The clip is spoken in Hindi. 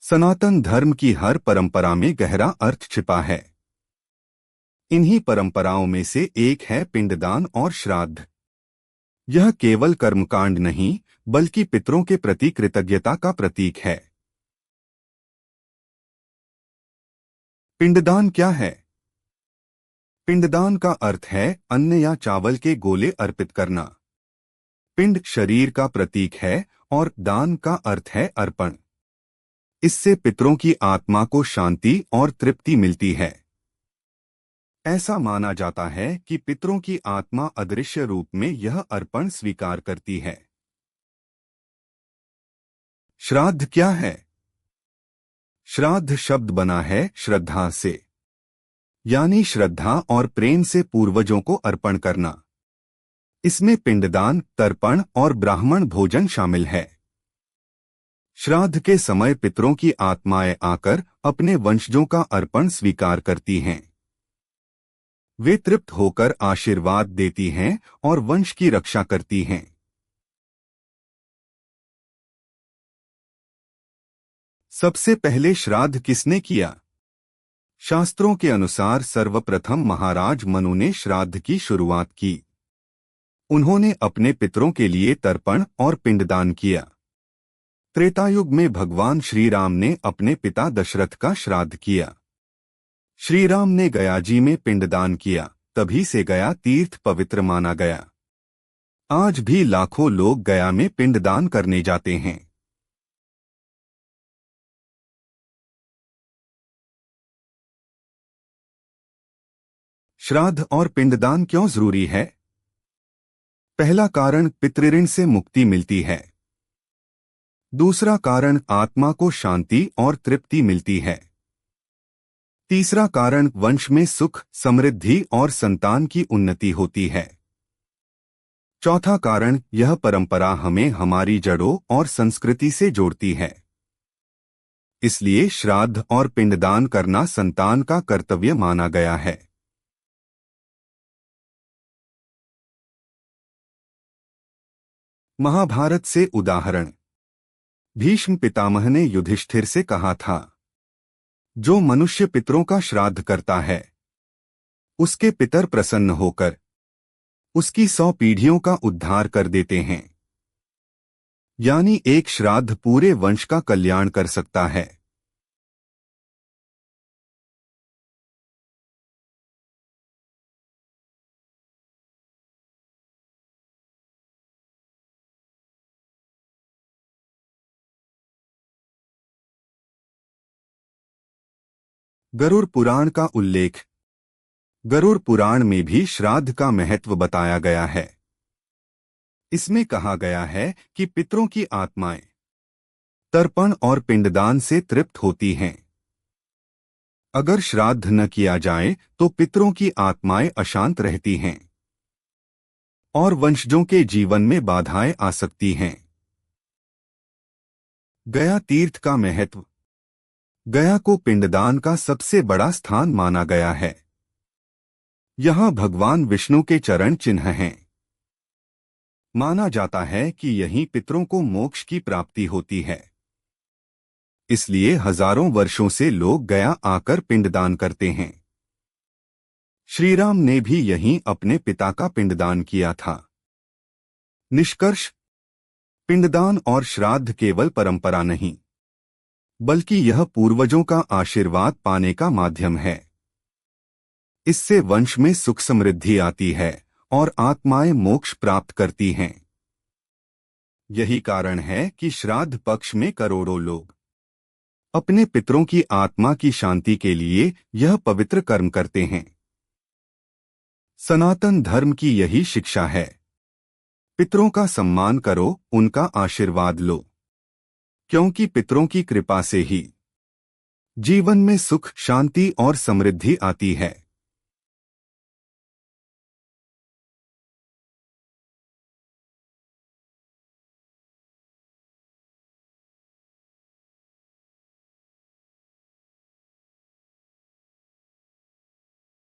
सनातन धर्म की हर परंपरा में गहरा अर्थ छिपा है। इन्हीं परंपराओं में से एक है पिंडदान और श्राद्ध। यह केवल कर्मकांड नहीं, बल्कि पितरों के प्रति कृतज्ञता का प्रतीक है। पिंडदान क्या है? पिंडदान का अर्थ है अन्न या चावल के गोले अर्पित करना। पिंड शरीर का प्रतीक है और दान का अर्थ है अर्पण। इससे पितरों की आत्मा को शांति और तृप्ति मिलती है। ऐसा माना जाता है कि पितरों की आत्मा अदृश्य रूप में यह अर्पण स्वीकार करती है। श्राद्ध क्या है? श्राद्ध शब्द बना है श्रद्धा से, यानी श्रद्धा और प्रेम से पूर्वजों को अर्पण करना। इसमें पिंडदान, तर्पण और ब्राह्मण भोजन शामिल है। श्राद्ध के समय पितरों की आत्माएं आकर अपने वंशजों का अर्पण स्वीकार करती हैं। वे तृप्त होकर आशीर्वाद देती हैं और वंश की रक्षा करती हैं। सबसे पहले श्राद्ध किसने किया? शास्त्रों के अनुसार सर्वप्रथम महाराज मनु ने श्राद्ध की शुरुआत की। उन्होंने अपने पितरों के लिए तर्पण और पिंडदान किया। त्रेतायुग में भगवान श्री राम ने अपने पिता दशरथ का श्राद्ध किया। श्री राम ने गयाजी में पिंडदान किया, तभी से गया तीर्थ पवित्र माना गया। आज भी लाखों लोग गया में पिंडदान करने जाते हैं। श्राद्ध और पिंडदान क्यों जरूरी है? पहला कारण, पितृऋण से मुक्ति मिलती है। दूसरा कारण, आत्मा को शांति और तृप्ति मिलती है। तीसरा कारण, वंश में सुख, समृद्धि और संतान की उन्नति होती है। चौथा कारण, यह परंपरा हमें हमारी जड़ों और संस्कृति से जोड़ती है। इसलिए श्राद्ध और पिंडदान करना संतान का कर्तव्य माना गया है। महाभारत से उदाहरण। भीष्म पितामह ने युधिष्ठिर से कहा था, जो मनुष्य पितरों का श्राद्ध करता है, उसके पितर प्रसन्न होकर उसकी 100 पीढ़ियों का उद्धार कर देते हैं। यानी एक श्राद्ध पूरे वंश का कल्याण कर सकता है। गरुड़ पुराण का उल्लेख। गरुड़ पुराण में भी श्राद्ध का महत्व बताया गया है। इसमें कहा गया है कि पितरों की आत्माएं तर्पण और पिंडदान से तृप्त होती हैं। अगर श्राद्ध न किया जाए तो पितरों की आत्माएं अशांत रहती हैं और वंशजों के जीवन में बाधाएं आ सकती हैं। गया तीर्थ का महत्व। गया को पिंडदान का सबसे बड़ा स्थान माना गया है। यहाँ भगवान विष्णु के चरण चिन्ह हैं। माना जाता है कि यहीं पितरों को मोक्ष की प्राप्ति होती है। इसलिए हजारों वर्षों से लोग गया आकर पिंडदान करते हैं। श्री राम ने भी यहीं अपने पिता का पिंडदान किया था। निष्कर्ष, पिंडदान और श्राद्ध केवल परंपरा नहीं, बल्कि यह पूर्वजों का आशीर्वाद पाने का माध्यम है। इससे वंश में सुख समृद्धि आती है और आत्माएं मोक्ष प्राप्त करती हैं। यही कारण है कि श्राद्ध पक्ष में करोड़ों लोग अपने पितरों की आत्मा की शांति के लिए यह पवित्र कर्म करते हैं। सनातन धर्म की यही शिक्षा है। पितरों का सम्मान करो, उनका आशीर्वाद लो, क्योंकि पितरों की कृपा से ही जीवन में सुख, शांति और समृद्धि आती है।